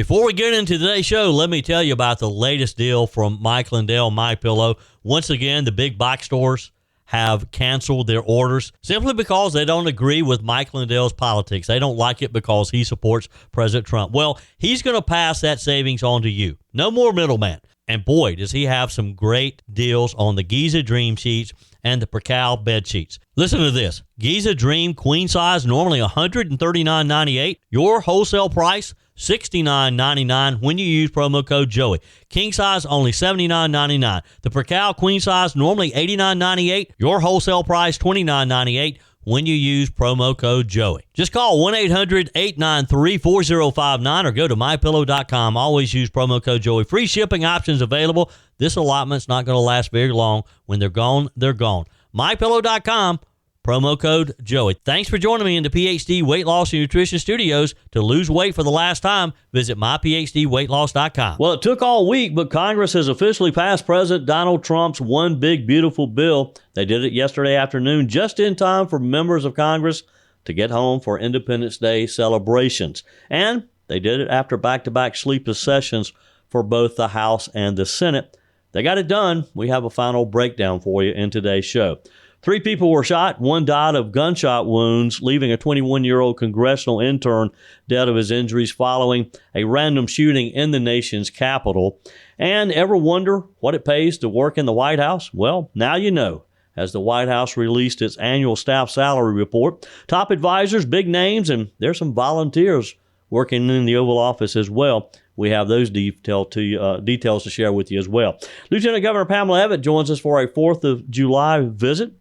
Before we get into today's show, let me tell you about the latest deal from Mike Lindell, MyPillow. Once again, the big box stores have canceled their orders simply because they don't agree with Mike Lindell's politics. They don't like it because he supports President Trump. Well, he's going to pass that savings on to you. No more middleman. And boy, does he have some great deals on the Giza Dream sheets and the Percal bed sheets. Listen to this. Giza Dream queen size, normally $139.98. Your wholesale price, $69.99 when you use promo code Joey. King size, only $79.99. The Percal queen size, normally $89.98. Your wholesale price, $29.98 when you use promo code Joey. Just call 1-800-893-4059 or go to mypillow.com. Always use promo code Joey. Free shipping options available. This allotment's not going to last very long. When they're gone, they're gone. mypillow.com. Promo code Joey. Thanks for joining me in the PhD Weight Loss and Nutrition Studios. To lose weight for the last time, visit myphdweightloss.com. Well, it took all week, but Congress has officially passed President Donald Trump's One Big Beautiful Bill. They did it yesterday afternoon, just in time for members of Congress to get home for Independence Day celebrations. And they did it after back-to-back sleepless sessions for both the House and the Senate. They got it done. We have a final breakdown for you in today's show. 3 people were shot. 1 died of gunshot wounds, leaving a 21-year-old congressional intern dead of his injuries following a random shooting in the nation's capital. And ever wonder what it pays to work in the White House? Well, now you know, as the White House released its annual staff salary report. Top advisors, big names, and there's some volunteers working in the Oval Office as well. We have those details to share with you as well. Lieutenant Governor Pamela Evette joins us for a 4th of July visit.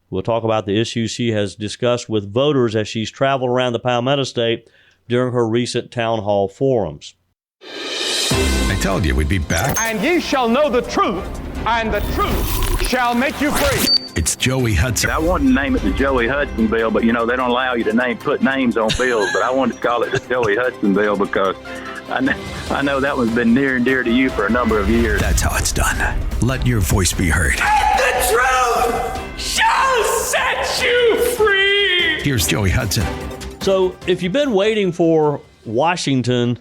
We'll talk about the issues she has discussed with voters as she's traveled around the Palmetto State during her recent town hall forums. I told you we'd be back. And ye shall know the truth, and the truth shall make you free. It's Joey Hudson. I wanted to name it the Joey Hudson bill, but, they don't allow you to put names on bills. But I wanted to call it the Joey Hudson bill because I know that one's been near and dear to you for a number of years. That's how it's done. Let your voice be heard. And the truth shall set you free. Here's Joey Hudson. So if you've been waiting for Washington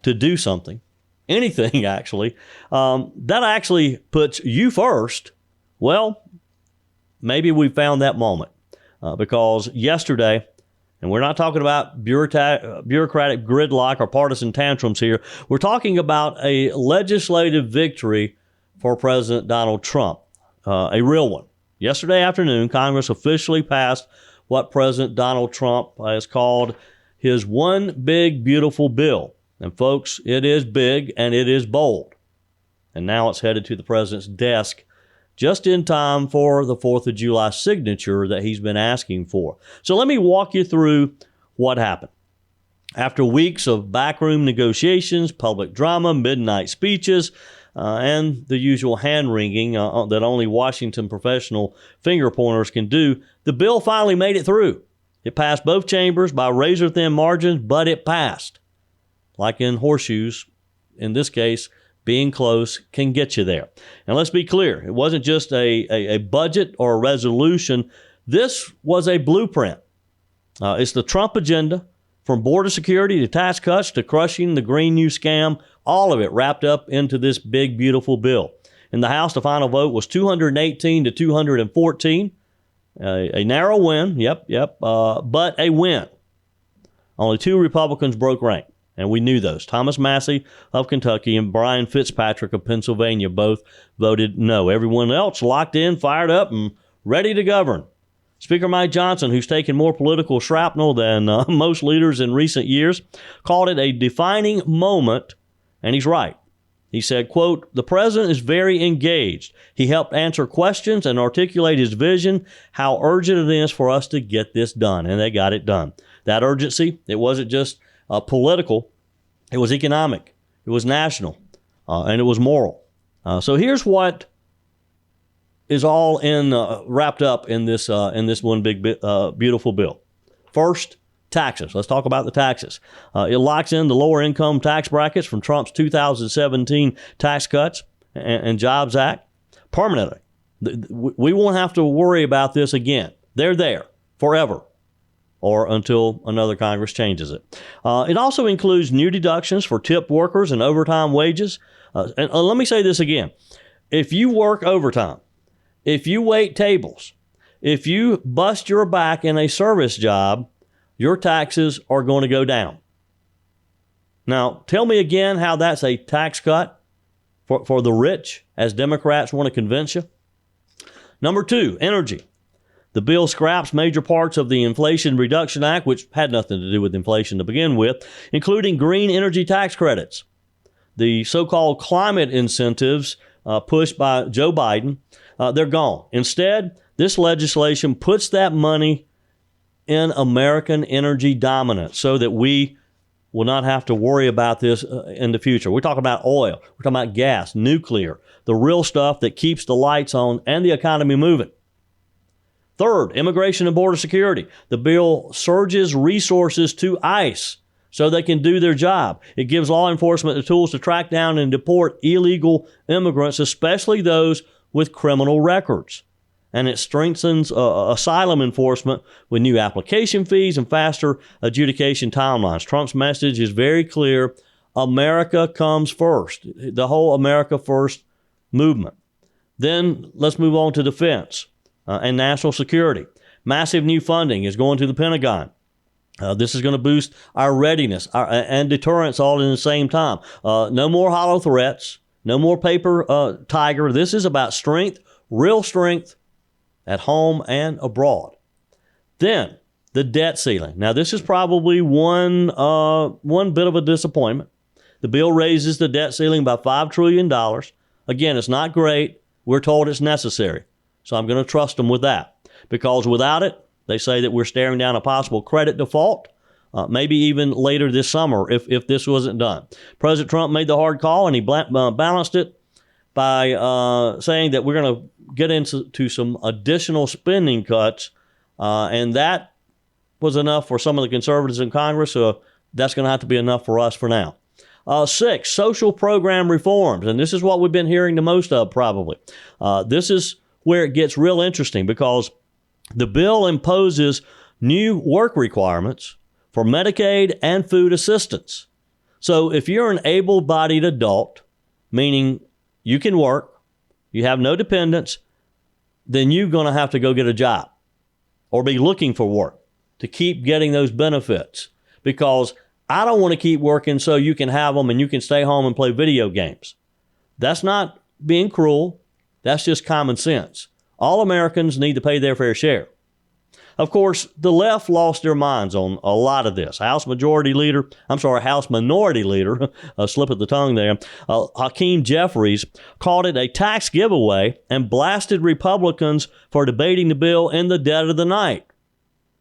to do something, anything actually, that actually puts you first. Well, maybe we found that moment because yesterday, and we're not talking about bureaucratic gridlock or partisan tantrums here. We're talking about a legislative victory for President Donald Trump, a real one. Yesterday afternoon, Congress officially passed what President Donald Trump has called his One Big Beautiful Bill. And folks, it is big and it is bold. And now it's headed to the president's desk just in time for the 4th of July signature that he's been asking for. So let me walk you through what happened. After weeks of backroom negotiations, public drama, midnight speeches, and the usual hand-wringing that only Washington professional finger pointers can do, the bill finally made it through. It passed both chambers by razor-thin margins, but it passed. Like in horseshoes, in this case, being close can get you there. And let's be clear, it wasn't just a budget or a resolution. This was a blueprint. It's the Trump agenda, from border security to tax cuts to crushing the Green New scam, all of it wrapped up into this big, beautiful bill. In the House, the final vote was 218 to 214. A narrow win, but a win. Only 2 Republicans broke rank. And we knew those. Thomas Massey of Kentucky and Brian Fitzpatrick of Pennsylvania both voted no. Everyone else locked in, fired up, and ready to govern. Speaker Mike Johnson, who's taken more political shrapnel than most leaders in recent years, called it a defining moment, and he's right. He said, quote, "The president is very engaged. He helped answer questions and articulate his vision, how urgent it is for us to get this done." And they got it done. That urgency, it wasn't just political, it was economic, it was national, and it was moral. So here's what is all wrapped up in this one big beautiful bill. First, taxes. Let's talk about the taxes. It locks in the lower income tax brackets from Trump's 2017 Tax Cuts and Jobs Act permanently. We won't have to worry about this again. They're there forever. or until another Congress changes it. It also includes new deductions for tipped workers and overtime wages. And let me say this again. If you work overtime, if you wait tables, if you bust your back in a service job, your taxes are going to go down. Now, tell me again how that's a tax cut for the rich, as Democrats want to convince you. Number 2, energy. The bill scraps major parts of the Inflation Reduction Act, which had nothing to do with inflation to begin with, including green energy tax credits. The so-called climate incentives pushed by Joe Biden, they're gone. Instead, this legislation puts that money in American energy dominance so that we will not have to worry about this in the future. We're talking about oil. We're talking about gas, nuclear, the real stuff that keeps the lights on and the economy moving. Third, immigration and border security. The bill surges resources to ICE so they can do their job. It gives law enforcement the tools to track down and deport illegal immigrants, especially those with criminal records. And it strengthens asylum enforcement with new application fees and faster adjudication timelines. Trump's message is very clear. America comes first. The whole America First movement. Then let's move on to defense and national security. Massive new funding is going to the Pentagon. This is going to boost our readiness and deterrence all in the same time. No more hollow threats. No more paper tiger. This is about strength, real strength, at home and abroad. Then, the debt ceiling. Now, this is probably one bit of a disappointment. The bill raises the debt ceiling by $5 trillion. Again, it's not great. We're told it's necessary. So I'm going to trust them with that. Because without it, they say that we're staring down a possible credit default, maybe even later this summer if this wasn't done. President Trump made the hard call, and he balanced it by saying that we're going to get into some additional spending cuts, and that was enough for some of the conservatives in Congress, so that's going to have to be enough for us for now. 6, social program reforms, and this is what we've been hearing the most of probably. This is where it gets real interesting because the bill imposes new work requirements for Medicaid and food assistance. So if you're an able-bodied adult, meaning you can work, you have no dependents, then you're going to have to go get a job or be looking for work to keep getting those benefits, because I don't want to keep working so you can have them and you can stay home and play video games. That's not being cruel. That's just common sense. All Americans need to pay their fair share. Of course, the left lost their minds on a lot of this. House Minority Leader, slip of the tongue there, Hakeem Jeffries called it a tax giveaway and blasted Republicans for debating the bill in the dead of the night.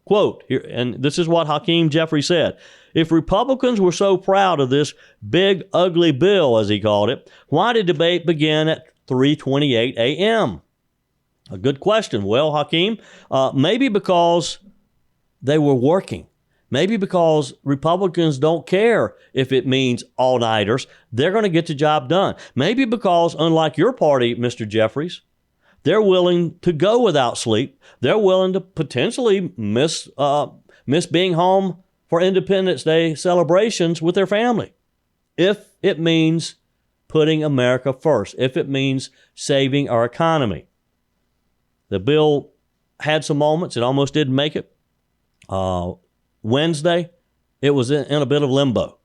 Quote, here, and this is what Hakeem Jeffries said: "If Republicans were so proud of this big, ugly bill, as he called it, why did debate begin at 3:28 a.m.? A good question. Well, Hakeem, maybe because they were working. Maybe because Republicans don't care if it means all-nighters. They're going to get the job done. Maybe because, unlike your party, Mr. Jeffries, they're willing to go without sleep. They're willing to potentially miss being home for Independence Day celebrations with their family, if it means putting America first, if it means saving our economy." The bill had some moments. It almost didn't make it. Wednesday, it was in a bit of limbo.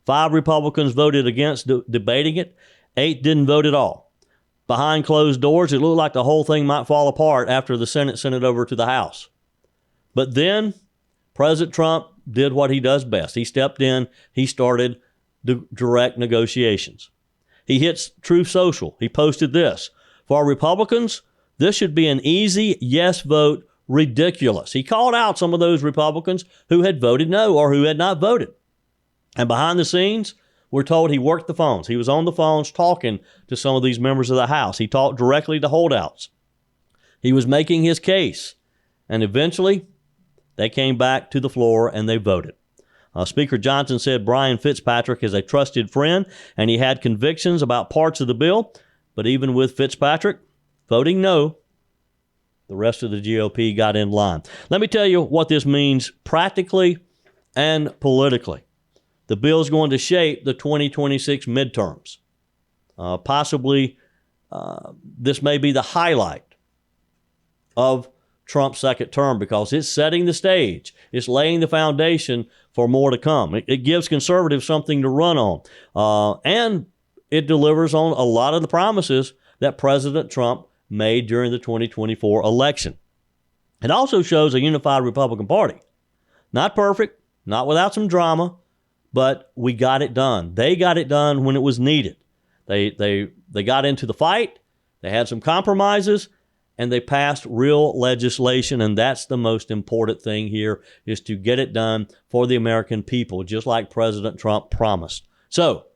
5 Republicans voted against debating it. 8 didn't vote at all. Behind closed doors, it looked like the whole thing might fall apart after the Senate sent it over to the House. But then President Trump did what he does best. He stepped in. He started the direct negotiations. He hits Truth Social. He posted this: "For Republicans, this should be an easy yes vote, ridiculous." He called out some of those Republicans who had voted no or who had not voted. And behind the scenes, we're told he worked the phones. He was on the phones talking to some of these members of the House. He talked directly to holdouts. He was making his case. And eventually, they came back to the floor and they voted. Speaker Johnson said Brian Fitzpatrick is a trusted friend and he had convictions about parts of the bill. But even with Fitzpatrick voting no, The rest of the GOP got in line. Let me tell you what this means practically and politically. The bill is going to shape the 2026 midterms. Possibly, this may be the highlight of Trump's second term because it's setting the stage. It's laying the foundation for more to come. It gives conservatives something to run on. And it delivers on a lot of the promises that President Trump made during the 2024 election. It also shows a unified Republican Party. Not perfect, not without some drama, but we got it done. They got it done when it was needed. They got into the fight, they had some compromises, and they passed real legislation, and that's the most important thing here, is to get it done for the American people, just like President Trump promised. So,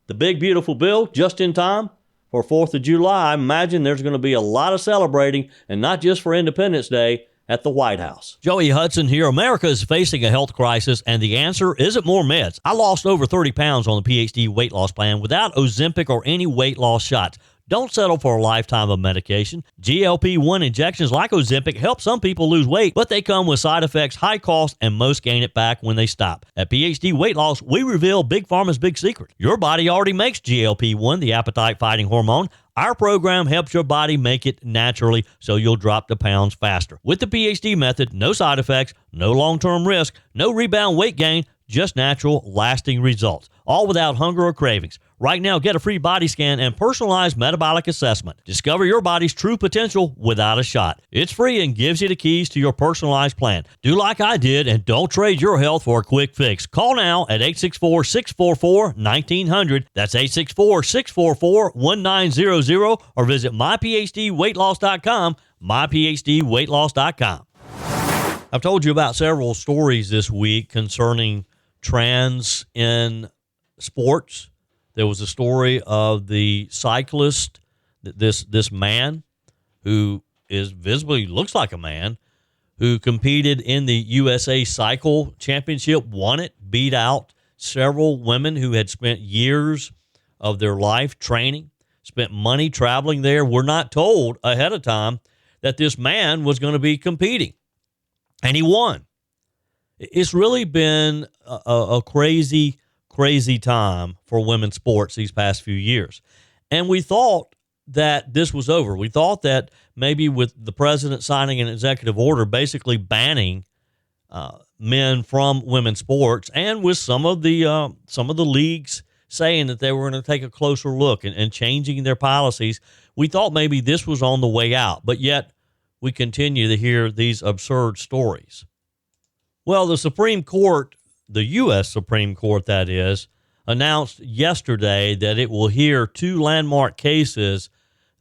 the big, beautiful bill, just in time for 4th of July. I imagine there's going to be a lot of celebrating, and not just for Independence Day, at the White House. Joey Hudson here. America is facing a health crisis, and the answer isn't more meds. I lost over 30 pounds on the PhD weight loss plan without Ozempic or any weight loss shots. Don't settle for a lifetime of medication. GLP-1 injections like Ozempic help some people lose weight, but they come with side effects, high cost, and most gain it back when they stop. At PhD Weight Loss, we reveal Big Pharma's big secret. Your body already makes GLP-1, the appetite-fighting hormone. Our program helps your body make it naturally so you'll drop the pounds faster. With the PhD method, no side effects, no long-term risk, no rebound weight gain, just natural, lasting results, all without hunger or cravings. Right now, get a free body scan and personalized metabolic assessment. Discover your body's true potential without a shot. It's free and gives you the keys to your personalized plan. Do like I did and don't trade your health for a quick fix. Call now at 864-644-1900. That's 864-644-1900 or visit myphdweightloss.com, myphdweightloss.com. I've told you about several stories this week concerning trans in sports. There was a story of the cyclist, this man who is visibly looks like a man, who competed in the USA Cycle Championship, won it, beat out several women who had spent years of their life training, spent money traveling there. We're not told ahead of time that this man was going to be competing, and he won. It's really been a crazy time for women's sports these past few years. And we thought that this was over. We thought that maybe with the president signing an executive order basically banning men from women's sports, and with some of the leagues saying that they were going to take a closer look and changing their policies, we thought maybe this was on the way out. But yet we continue to hear these absurd stories. Well, the Supreme Court, the U.S. Supreme Court, that is, announced yesterday that it will hear two landmark cases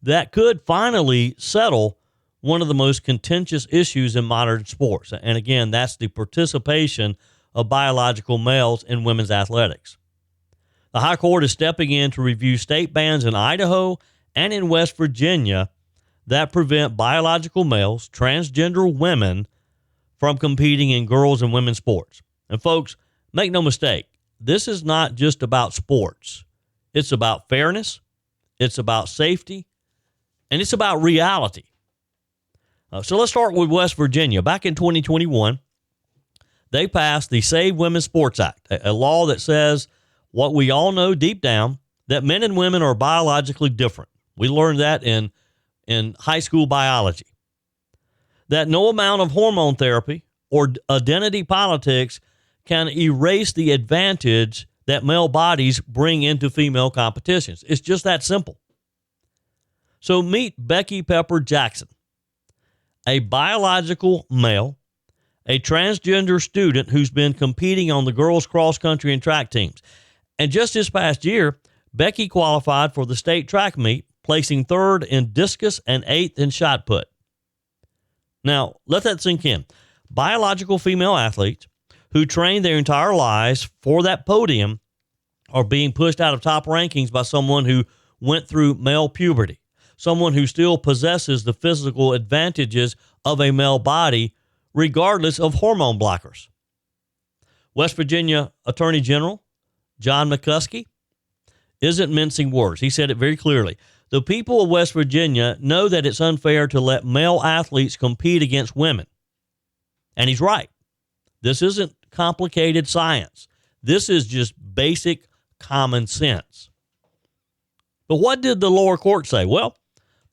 that could finally settle one of the most contentious issues in modern sports. And again, that's the participation of biological males in women's athletics. The High Court is stepping in to review state bans in Idaho and in West Virginia that prevent biological males, transgender women, from competing in girls and women's sports. And folks, make no mistake, this is not just about sports. It's about fairness, it's about safety, and it's about reality. So let's start with West Virginia. Back in 2021, they passed the Save Women's Sports Act, a law that says what we all know deep down, that men and women are biologically different. We learned that in high school biology. That no amount of hormone therapy or identity politics can erase the advantage that male bodies bring into female competitions. It's just that simple. So meet Becky Pepper Jackson, a biological male, a transgender student who's been competing on the girls' cross country and track teams. And just this past year, Becky qualified for the state track meet, placing third in discus and eighth in shot put. Now, let that sink in. Biological female athletes who train their entire lives for that podium are being pushed out of top rankings by someone who went through male puberty, someone who still possesses the physical advantages of a male body, regardless of hormone blockers. West Virginia Attorney General John McCuskey isn't mincing words. He said it very clearly. The people of West Virginia know that it's unfair to let male athletes compete against women. And he's right. This isn't complicated science. This is just basic common sense. But what did the lower court say? Well,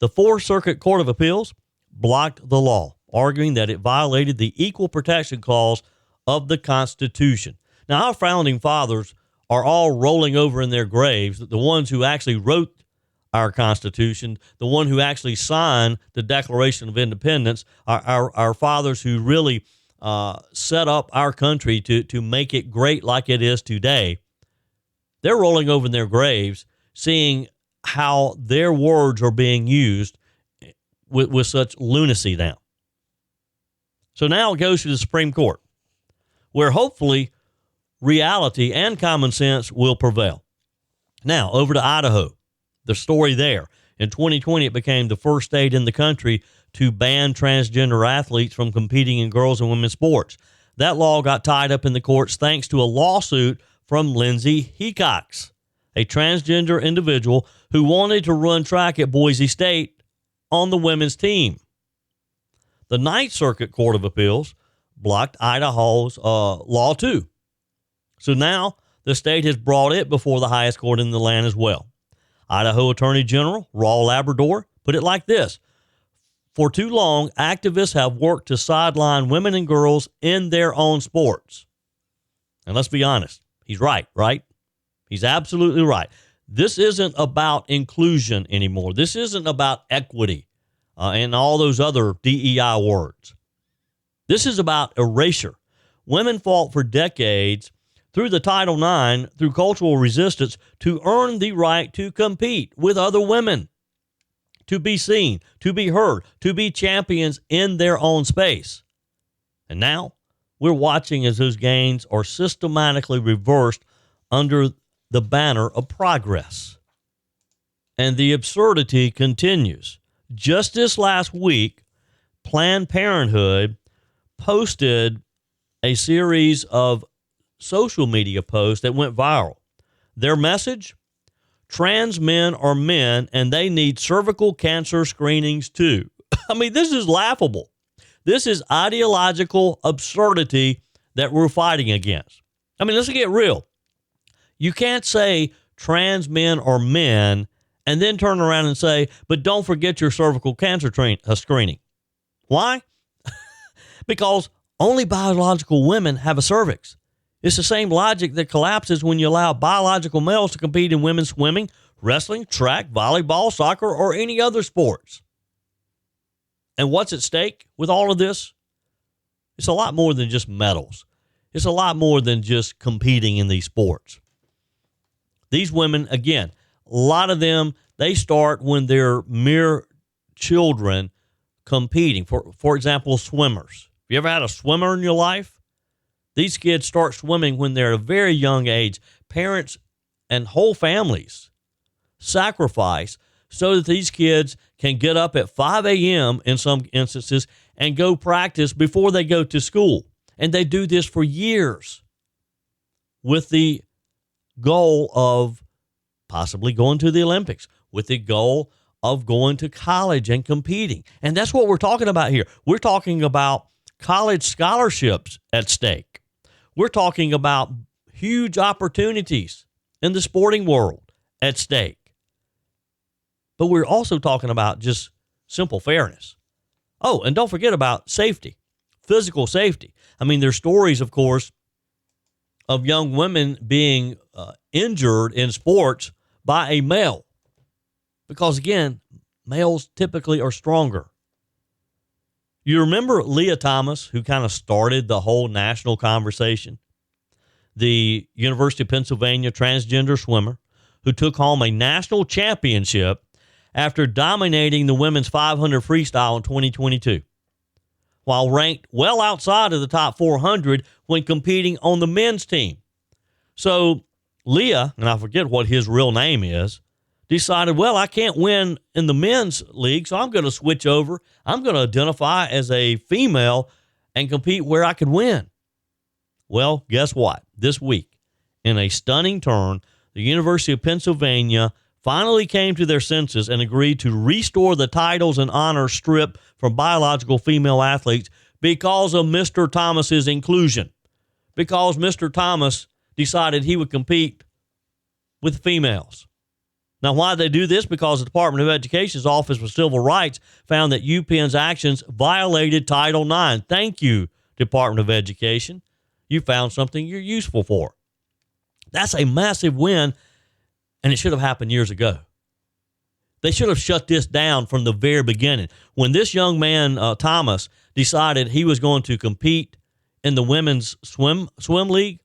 the Fourth Circuit Court of Appeals blocked the law, arguing that it violated the Equal Protection Clause of the Constitution. Now, our founding fathers are all rolling over in their graves, the ones who actually wrote our Constitution, the one who actually signed the Declaration of Independence, our fathers who really set up our country to make it great like it is today. They're rolling over in their graves, seeing how their words are being used with such lunacy now. So now it goes to the Supreme Court, where hopefully reality and common sense will prevail. Now, over to Idaho. The story there. In 2020, it became the first state in the country to ban transgender athletes from competing in girls and women's sports. That law got tied up in the courts thanks to a lawsuit from Lindsay Hecox, a transgender individual who wanted to run track at Boise State on the women's team. The Ninth Circuit Court of Appeals blocked Idaho's law too. So now the state has brought it before the highest court in the land as well. Idaho Attorney General Raul Labrador put it like this: for too long, activists have worked to sideline women and girls in their own sports. And let's be honest, he's right? He's absolutely right. This isn't about inclusion anymore. This isn't about equity and all those other DEI words. This is about erasure. Women fought for decades through the Title IX, through cultural resistance, to earn the right to compete with other women, to be seen, to be heard, to be champions in their own space. And now we're watching as those gains are systematically reversed under the banner of progress. And the absurdity continues. Just this last week, Planned Parenthood posted a series of social media posts that went viral. Their message: trans men are men and they need cervical cancer screenings too. I mean, this is laughable. This is ideological absurdity that we're fighting against. I mean, let's get real. You can't say trans men are men and then turn around and say, but don't forget your cervical cancer screening. Why? Because only biological women have a cervix. It's the same logic that collapses when you allow biological males to compete in women's swimming, wrestling, track, volleyball, soccer, or any other sports. And what's at stake with all of this? It's a lot more than just medals. It's a lot more than just competing in these sports. These women, again, a lot of them, they start when they're mere children competing. For example, swimmers. Have you ever had a swimmer in your life? These kids start swimming when they're at a very young age. Parents and whole families sacrifice so that these kids can get up at 5 a.m. in some instances and go practice before they go to school. And they do this for years with the goal of possibly going to the Olympics, with the goal of going to college and competing. And that's what we're talking about here. We're talking about college scholarships at stake. We're talking about huge opportunities in the sporting world at stake. But we're also talking about just simple fairness. Oh, and don't forget about safety, physical safety. I mean, there's stories, of course, of young women being injured in sports by a male. Because, again, males typically are stronger. You remember Leah Thomas, who kind of started the whole national conversation? The University of Pennsylvania transgender swimmer who took home a national championship after dominating the women's 500 freestyle in 2022, while ranked well outside of the top 400 when competing on the men's team. So Leah, and I forget what his real name is, decided, well, I can't win in the men's league, so I'm going to switch over. I'm going to identify as a female and compete where I could win. Well, guess what? This week, in a stunning turn, the University of Pennsylvania finally came to their senses and agreed to restore the titles and honors stripped from biological female athletes because of Mr. Thomas's inclusion. Because Mr. Thomas decided he would compete with females. Now, why they do this? Because the Department of Education's Office for Civil Rights found that UPenn's actions violated Title IX. Thank you, Department of Education. You found something you're useful for. That's a massive win, and it should have happened years ago. They should have shut this down from the very beginning. When this young man, Thomas, decided he was going to compete in the women's swim league,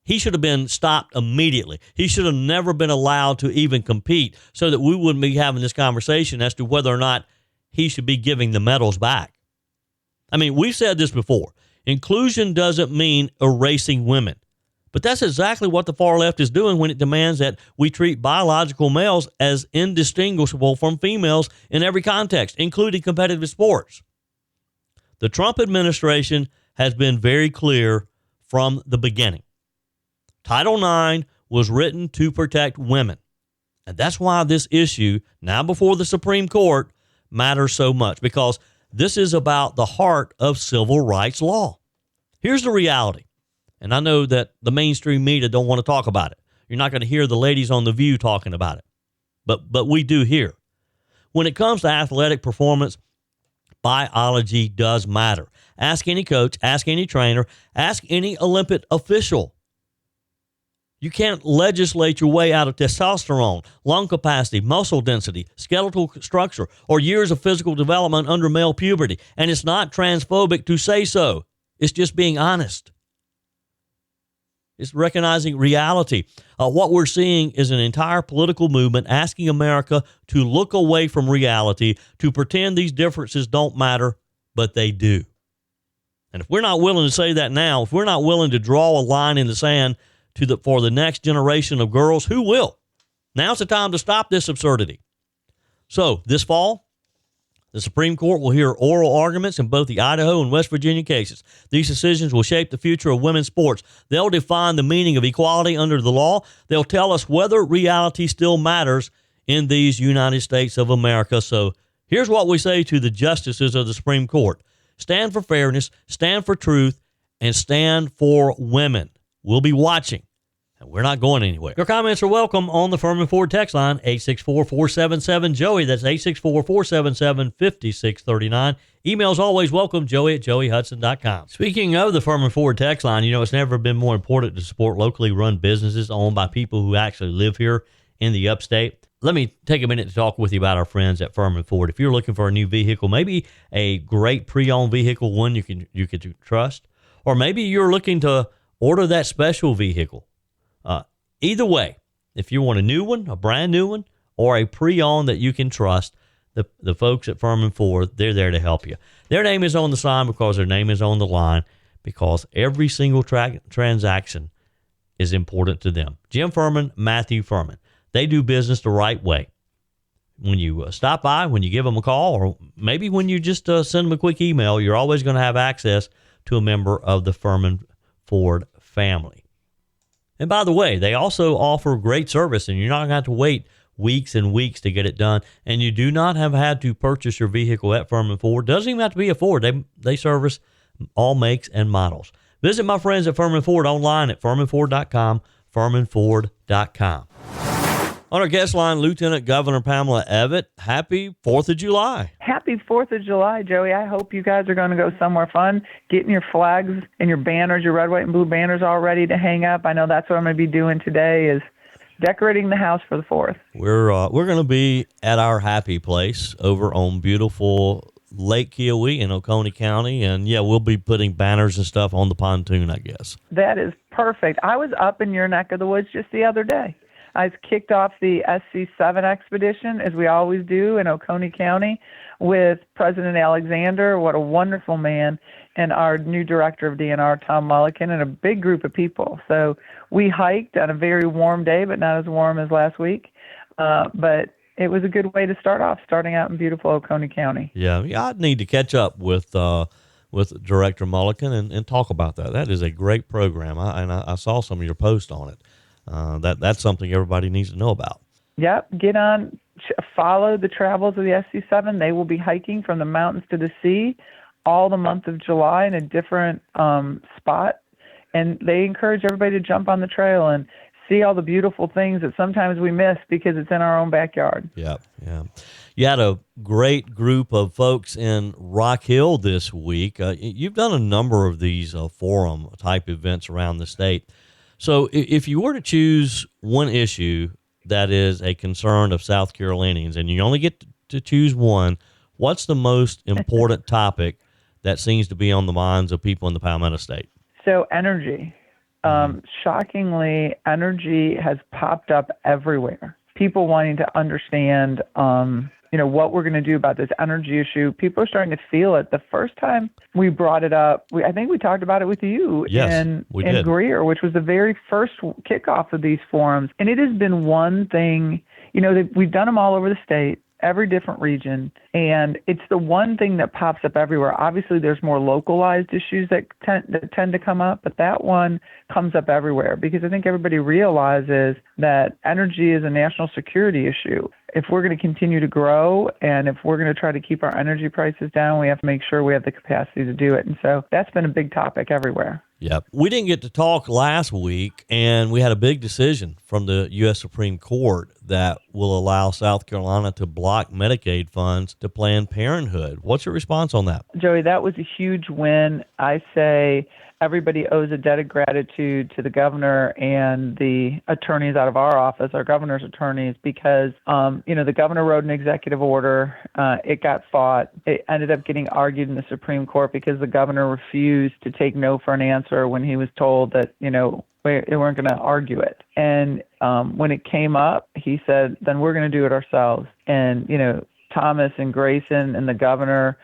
he should have been stopped immediately. He should have never been allowed to even compete so that we wouldn't be having this conversation as to whether or not he should be giving the medals back. I mean, we've said this before. Inclusion doesn't mean erasing women. But that's exactly what the far left is doing when it demands that we treat biological males as indistinguishable from females in every context, including competitive sports. The Trump administration has been very clear from the beginning. Title IX was written to protect women. And that's why this issue, now before the Supreme Court, matters so much, because this is about the heart of civil rights law. Here's the reality. And I know that the mainstream media don't want to talk about it. You're not going to hear the ladies on The View talking about it. But we do here. When it comes to athletic performance, biology does matter. Ask any coach, ask any trainer, ask any Olympic official. You can't legislate your way out of testosterone, lung capacity, muscle density, skeletal structure, or years of physical development under male puberty. And it's not transphobic to say so. It's just being honest. It's recognizing reality. What we're seeing is an entire political movement asking America to look away from reality, to pretend these differences don't matter, but they do. And if we're not willing to say that now, if we're not willing to draw a line in the sand for the next generation of girls, who will? Now's the time to stop this absurdity. So this fall, the Supreme Court will hear oral arguments in both the Idaho and West Virginia cases. These decisions will shape the future of women's sports. They'll define the meaning of equality under the law. They'll tell us whether reality still matters in these United States of America. So here's what we say to the justices of the Supreme Court. Stand for fairness, stand for truth, and stand for women. We'll be watching, and we're not going anywhere. Your comments are welcome on the Furman Ford text line, 864-477-JOEY. That's 864-477-5639. Emails always welcome, joey@joeyhudson.com. Speaking of the Furman Ford text line, it's never been more important to support locally run businesses owned by people who actually live here in the upstate. Let me take a minute to talk with you about our friends at Furman Ford. If you're looking for a new vehicle, maybe a great pre-owned vehicle, one you can trust, or maybe you're looking to order that special vehicle. Either way, if you want a new one, a brand new one, or a pre-owned that you can trust, the folks at Furman Ford, they're there to help you. Their name is on the sign because their name is on the line, because every single transaction is important to them. Jim Furman, Matthew Furman. They do business the right way. When you stop by, when you give them a call, or maybe when you just send them a quick email, you're always going to have access to a member of the Furman Ford family. And by the way, they also offer great service, and you're not going to have to wait weeks and weeks to get it done. And you do not have had to purchase your vehicle at Furman Ford. Doesn't even have to be a Ford. They service all makes and models. Visit my friends at Furman Ford online at furmanford.com, furmanford.com. On our guest line, Lieutenant Governor Pamela Evette. Happy 4th of July. Happy 4th of July, Joey. I hope you guys are going to go somewhere fun, getting your flags and your banners, your red, white, and blue banners all ready to hang up. I know that's what I'm going to be doing today, is decorating the house for the 4th. We're going to be at our happy place over on beautiful Lake Kiowee in Oconee County, and we'll be putting banners and stuff on the pontoon, I guess. That is perfect. I was up in your neck of the woods just the other day. I kicked off the SC7 expedition, as we always do, in Oconee County with President Alexander. What a wonderful man. And our new director of DNR, Tom Mulliken, and a big group of people. So we hiked on a very warm day, but not as warm as last week. But it was a good way to start off, starting out in beautiful Oconee County. Yeah, I'd need to catch up with Director Mulliken and talk about that. That is a great program. I saw some of your posts on it. That's something everybody needs to know about. Yep, get on, follow the travels of the SC7. They will be hiking from the mountains to the sea all the month of July in a different spot. And they encourage everybody to jump on the trail and see all the beautiful things that sometimes we miss because it's in our own backyard. Yeah. You had a great group of folks in Rock Hill this week. You've done a number of these forum type events around the state. So if you were to choose one issue that is a concern of South Carolinians, and you only get to choose one, what's the most important topic that seems to be on the minds of people in the Palmetto State? So energy. Shockingly, energy has popped up everywhere. People wanting to understand, what we're going to do about this energy issue. People are starting to feel it. The first time we brought it up, I think we talked about it with you in Greer, which was the very first kickoff of these forums. And it has been one thing, we've done them all over the state, every different region, and it's the one thing that pops up everywhere. Obviously, there's more localized issues that tend to come up, but that one comes up everywhere because I think everybody realizes that energy is a national security issue. If we're going to continue to grow and if we're going to try to keep our energy prices down, we have to make sure we have the capacity to do it. And so that's been a big topic everywhere. Yep. We didn't get to talk last week, and we had a big decision from the U.S. Supreme Court that will allow South Carolina to block Medicaid funds to Planned Parenthood. What's your response on that? Joey, that was a huge win. I say everybody owes a debt of gratitude to the governor and the attorneys out of our office, our governor's attorneys, because, the governor wrote an executive order. It got fought. It ended up getting argued in the Supreme Court because the governor refused to take no for an answer when he was told that, we weren't going to argue it. And when it came up, he said, then we're going to do it ourselves. And, Thomas and Grayson and the governor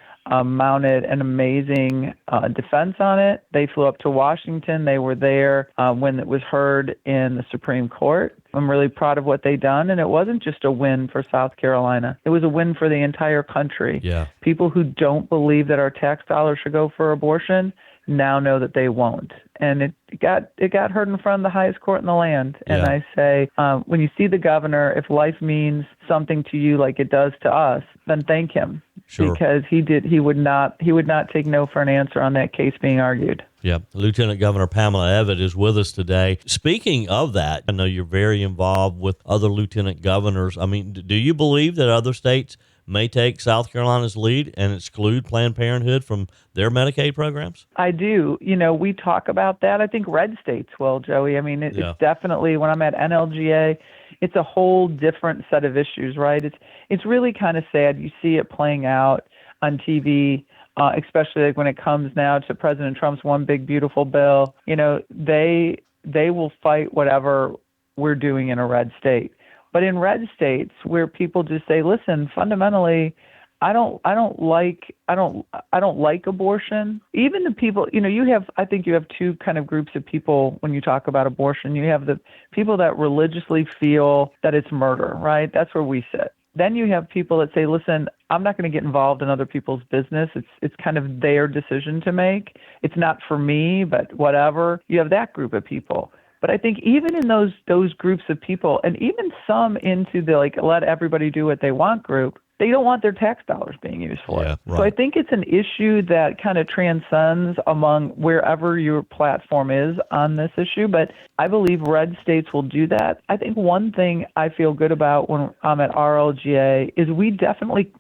mounted an amazing defense on it. They flew up to Washington. They were there when it was heard in the Supreme Court. I'm really proud of what they've done. And it wasn't just a win for South Carolina. It was a win for the entire country. Yeah. People who don't believe that our tax dollars should go for abortion now know that they won't. And it got heard in front of the highest court in the land. And I say, when you see the governor, if life means something to you like it does to us, then thank him. Sure. Because he would not take no for an answer on that case being argued. Yeah. Lieutenant Governor Pamela Evette is with us today. Speaking of that, I know you're very involved with other lieutenant governors. I mean, do you believe that other states may take South Carolina's lead and exclude Planned Parenthood from their Medicaid programs? I do. We talk about that. I think red states will, Joey. I mean, it's definitely, when I'm at NLGA, it's a whole different set of issues, right? It's really kind of sad. You see it playing out on TV, especially like when it comes now to President Trump's One Big Beautiful Bill. They will fight whatever we're doing in a red state. But in red states where people just say, listen, fundamentally, I don't like abortion. Even the people, I think you have two kind of groups of people when you talk about abortion. You have the people that religiously feel that it's murder, right? That's where we sit. Then you have people that say, listen, I'm not going to get involved in other people's business. It's kind of their decision to make. It's not for me, but whatever. You have that group of people. But I think even in those groups of people, and even some into the let everybody do what they want group, they don't want their tax dollars being used for it. Right. So I think it's an issue that kind of transcends among wherever your platform is on this issue. But I believe red states will do that. I think one thing I feel good about when I'm at RLGA is we definitely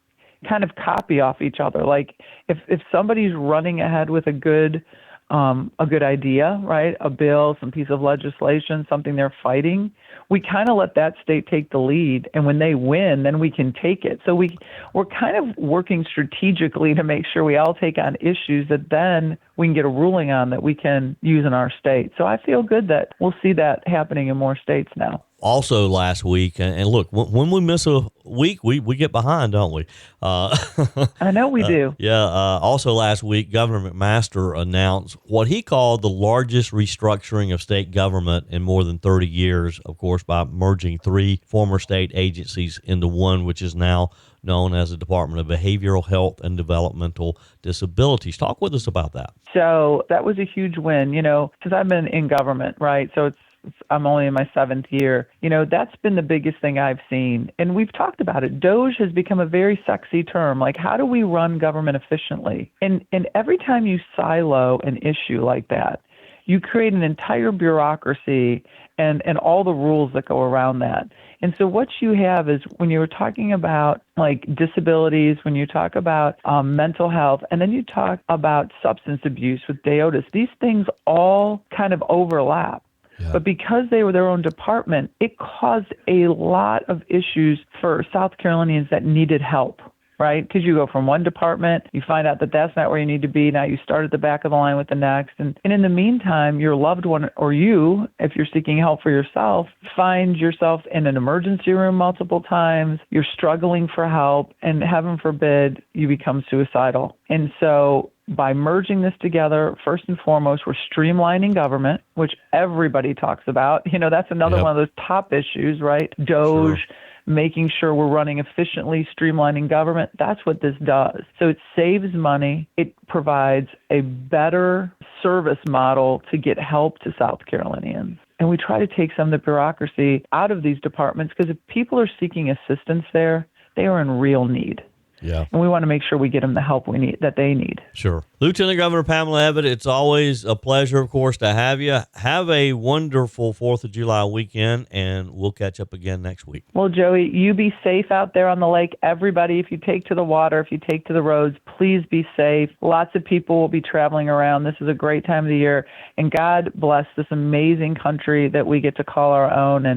kind of copy off each other. Like if somebody's running ahead with a good idea, right? A bill, some piece of legislation, something they're fighting. We kind of let that state take the lead, and when they win, then we can take it. So we're kind of working strategically to make sure we all take on issues that then we can get a ruling on that we can use in our state. So I feel good that we'll see that happening in more states now. Also last week, and look, when we miss a week, we get behind, don't we? I know we do. Also last week, Governor McMaster announced what he called the largest restructuring of state government in more than 30 years, of course, by merging 3 former state agencies into one, which is now known as the Department of Behavioral Health and Developmental Disabilities. Talk with us about that. So that was a huge win, since I've been in government, right? So it's I'm only in my 7th year. That's been the biggest thing I've seen. And we've talked about it. DOGE has become a very sexy term. Like, how do we run government efficiently? And every time you silo an issue like that, you create an entire bureaucracy and all the rules that go around that. And so what you have is, when you were talking about like disabilities, when you talk about mental health, and then you talk about substance abuse with DEOTUS, these things all kind of overlap. Yeah. But because they were their own department, it caused a lot of issues for South Carolinians that needed help. Right? Because you go from one department, you find out that that's not where you need to be. Now you start at the back of the line with the next. And in the meantime, your loved one, or you, if you're seeking help for yourself, find yourself in an emergency room multiple times. You're struggling for help, and heaven forbid, you become suicidal. And so by merging this together, first and foremost, we're streamlining government, which everybody talks about. That's another one of those top issues, right? DOGE. Sure. Making sure we're running efficiently, streamlining government. That's what this does. So it saves money. It provides a better service model to get help to South Carolinians. And we try to take some of the bureaucracy out of these departments, because if people are seeking assistance there, they are in real need. Yeah. And we want to make sure we get them the help that they need. Sure. Lieutenant Governor Pamela Evette, it's always a pleasure, of course, to have you. Have a wonderful 4th of July weekend, and we'll catch up again next week. Well, Joey, you be safe out there on the lake. Everybody, if you take to the water, if you take to the roads, please be safe. Lots of people will be traveling around. This is a great time of the year. And God bless this amazing country that we get to call our own.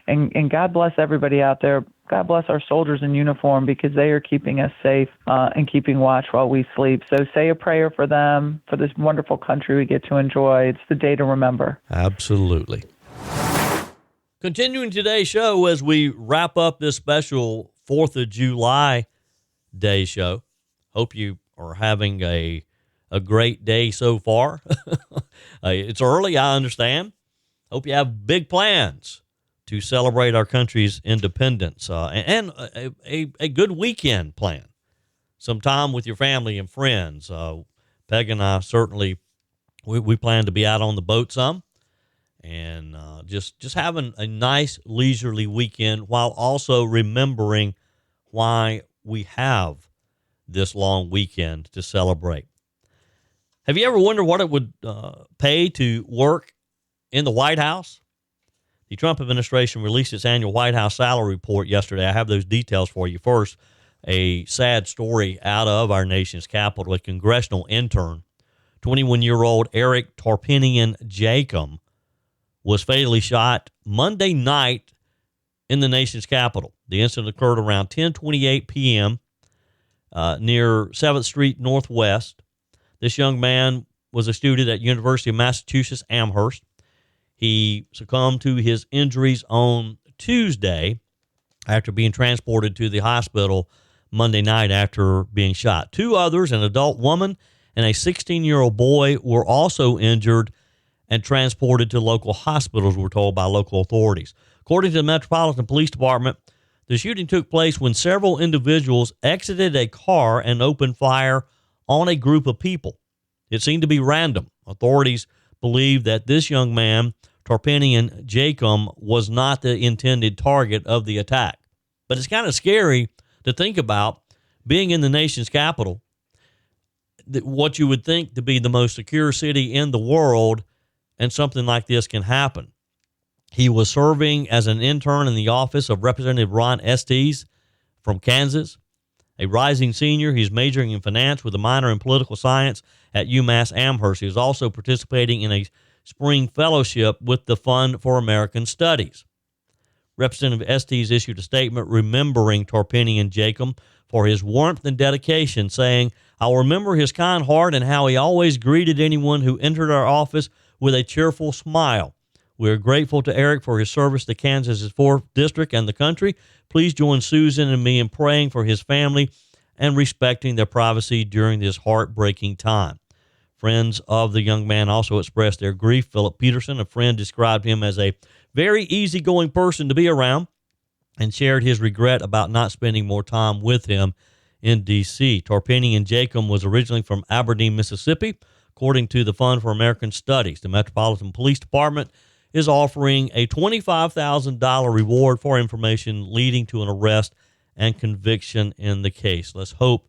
And God bless everybody out there. God bless our soldiers in uniform, because they are keeping us safe and keeping watch while we sleep. So say a prayer for them, for this wonderful country we get to enjoy. It's the day to remember. Absolutely. Continuing today's show as we wrap up this special 4th of July Day show. Hope you are having a great day so far. It's early, I understand. Hope you have big plans to celebrate our country's independence, and a good weekend plan. Some time with your family and friends. Peg and I certainly, we plan to be out on the boat some, and just having a nice leisurely weekend, while also remembering why we have this long weekend to celebrate. Have you ever wondered what it would pay to work in the White House? The Trump administration released its annual White House salary report yesterday. I have those details for you. First, a sad story out of our nation's capital. A Congressional intern, 21-year-old Eric Tarpinian Jacob, was fatally shot Monday night in the nation's capital. The incident occurred around 10:28 p.m. Near 7th Street Northwest. This young man was a student at University of Massachusetts Amherst. He succumbed to his injuries on Tuesday after being transported to the hospital Monday night after being shot. 2 others, an adult woman and a 16-year-old boy, were also injured and transported to local hospitals, we're told by local authorities. According to the Metropolitan Police Department, the shooting took place when several individuals exited a car and opened fire on a group of people. It seemed to be random. Authorities believe that this young man, Tarpinian Jacob, was not the intended target of the attack. But it's kind of scary to think about being in the nation's capital, what you would think to be the most secure city in the world, and something like this can happen. He was serving as an intern in the office of Representative Ron Estes from Kansas. A rising senior, he's majoring in finance with a minor in political science at UMass Amherst. He was also participating in a spring fellowship with the Fund for American Studies. Representative Estes issued a statement remembering Tarpinian Jacob for his warmth and dedication, saying, "I'll remember his kind heart and how he always greeted anyone who entered our office with a cheerful smile. We are grateful to Eric for his service to Kansas's 4th District and the country. Please join Susan and me in praying for his family and respecting their privacy during this heartbreaking time." Friends of the young man also expressed their grief. Philip Peterson, a friend, described him as a very easygoing person to be around and shared his regret about not spending more time with him in D.C. Tarpinian Jacob was originally from Aberdeen, Mississippi, according to the Fund for American Studies. The Metropolitan Police Department is offering a $25,000 reward for information leading to an arrest and conviction in the case. Let's hope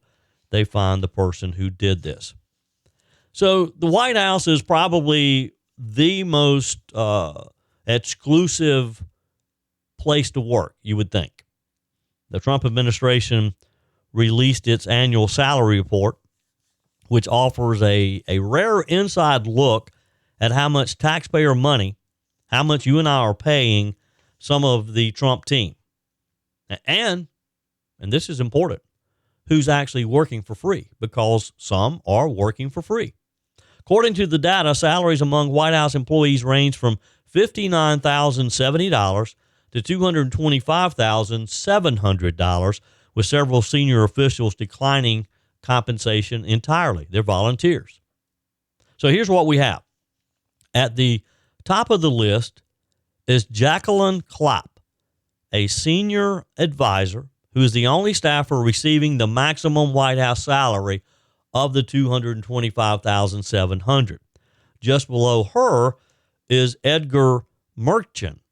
they find the person who did this. So the White House is probably the most exclusive place to work, you would think. The Trump administration released its annual salary report, which offers a rare inside look at how much taxpayer money, how much you and I are paying some of the Trump team. And this is important, who's actually working for free, because some are working for free. According to the data, salaries among White House employees range from $59,070 to $225,700, with several senior officials declining compensation entirely. They're volunteers. So here's what we have. At the top of the list is Jacqueline Clapp, a senior advisor who is the only staffer receiving the maximum White House salary of the $225,700. Just below her is Edgar Merchant,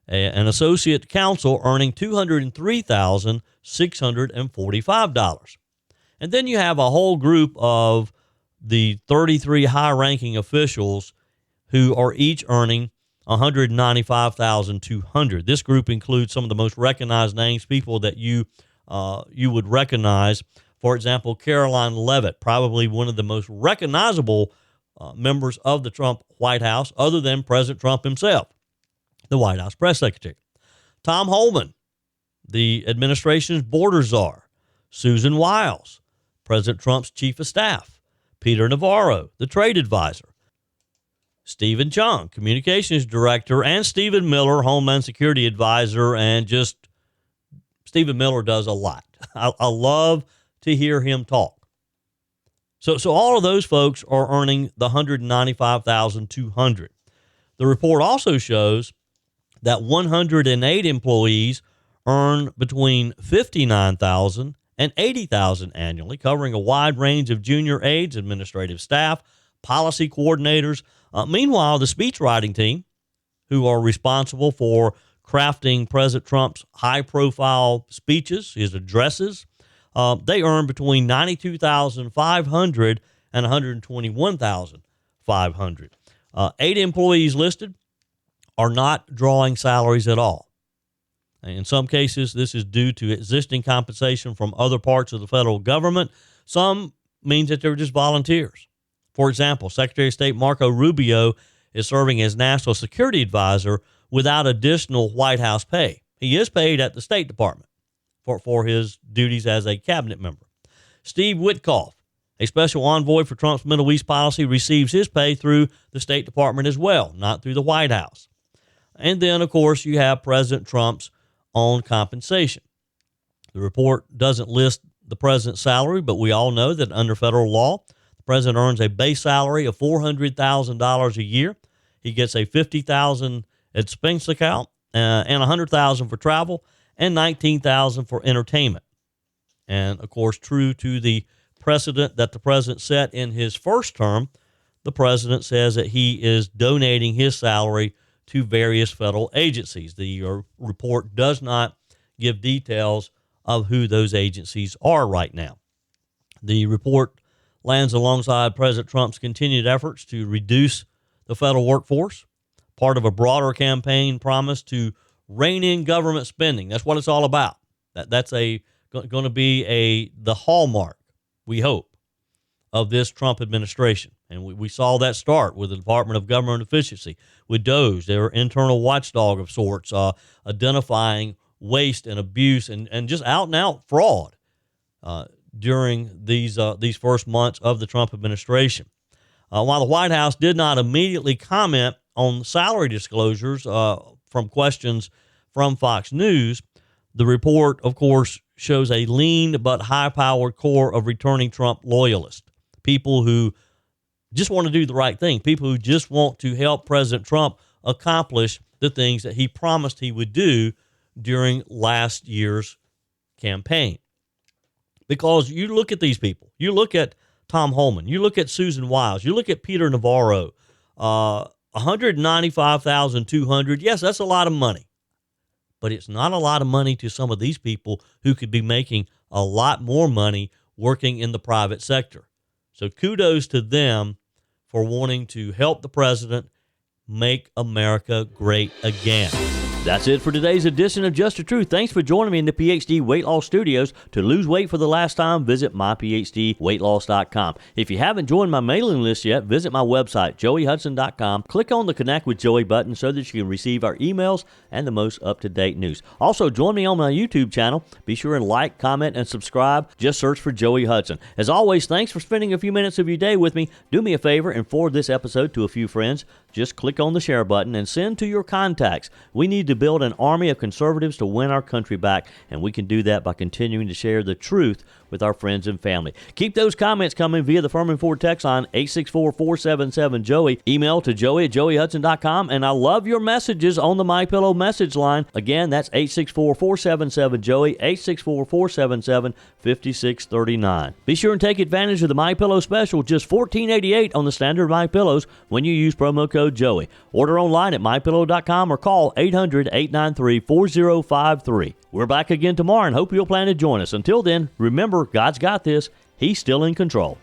an associate counsel earning $203,645. And then you have a whole group of the 33 high-ranking officials who are each earning $195,200. This group includes some of the most recognized names, people that you would recognize. For example, Caroline Leavitt, probably one of the most recognizable members of the Trump White House, other than President Trump himself, the White House press secretary. Tom Homan, the administration's border czar. Susan Wiles, President Trump's chief of staff. Peter Navarro, the trade advisor. Stephen Chung, communications director, and Stephen Miller, Homeland Security advisor, and just Stephen Miller does a lot. I love to hear him talk. So all of those folks are earning the $195,200. The report also shows that 108 employees earn between $59,000 and $80,000 annually, covering a wide range of junior aides, administrative staff, policy coordinators. Meanwhile, the speechwriting team, who are responsible for crafting President Trump's high-profile speeches, his addresses, they earn between $92,500 and $121,500. 8 employees listed are not drawing salaries at all. In some cases, this is due to existing compensation from other parts of the federal government. Some means that they're just volunteers. For example, Secretary of State Marco Rubio is serving as National Security Advisor without additional White House pay. He is paid at the State Department for his duties as a cabinet member. Steve Witkoff, a special envoy for Trump's Middle East policy, receives his pay through the State Department as well, not through the White House. And then, of course, you have President Trump's own compensation. The report doesn't list the president's salary, but we all know that under federal law, the president earns a base salary of $400,000 a year. He gets a $50,000 expense account and $100,000 for travel and $19,000 for entertainment. And, of course, true to the precedent that the president set in his first term, the president says that he is donating his salary to various federal agencies. The report does not give details of who those agencies are right now. The report lands alongside President Trump's continued efforts to reduce the federal workforce, part of a broader campaign promise to rein in government spending. That's what it's all about. That's going to be the hallmark, we hope, of this Trump administration. And we saw that start with the Department of Government Efficiency, with DOJ, their internal watchdog of sorts, identifying waste and abuse and just out-and-out fraud during these first months of the Trump administration. While the White House did not immediately comment on salary disclosures from questions from Fox News, the report, of course, shows a lean but high-powered core of returning Trump loyalists, people who just want to do the right thing, people who just want to help President Trump accomplish the things that he promised he would do during last year's campaign. Because you look at these people, you look at Tom Homan, you look at Susan Wiles, you look at Peter Navarro, $195,200. Yes, that's a lot of money. But it's not a lot of money to some of these people who could be making a lot more money working in the private sector. So kudos to them for wanting to help the president make America great again. That's it for today's edition of Just the Truth. Thanks for joining me in the PhD Weight Loss Studios. To lose weight for the last time, visit myphdweightloss.com. If you haven't joined my mailing list yet, visit my website, joeyhudson.com. Click on the Connect with Joey button so that you can receive our emails and the most up-to-date news. Also, join me on my YouTube channel. Be sure and like, comment, and subscribe. Just search for Joey Hudson. As always, thanks for spending a few minutes of your day with me. Do me a favor and forward this episode to a few friends. Just click on the share button and send to your contacts. We need to build an army of conservatives to win our country back, and we can do that by continuing to share the truth with our friends and family. Keep those comments coming via the Furman Ford text line 864-477-JOEY. Email to joey@joeyhudson.com, and I love your messages on the MyPillow message line. Again, that's 864-477-JOEY, 864-477-5639. Be sure and take advantage of the MyPillow special, just $14.88 on the standard MyPillows when you use promo code Joey. Order online at mypillow.com or call 800-893-4053. We're back again tomorrow and hope you'll plan to join us. Until then, remember, God's got this. He's still in control.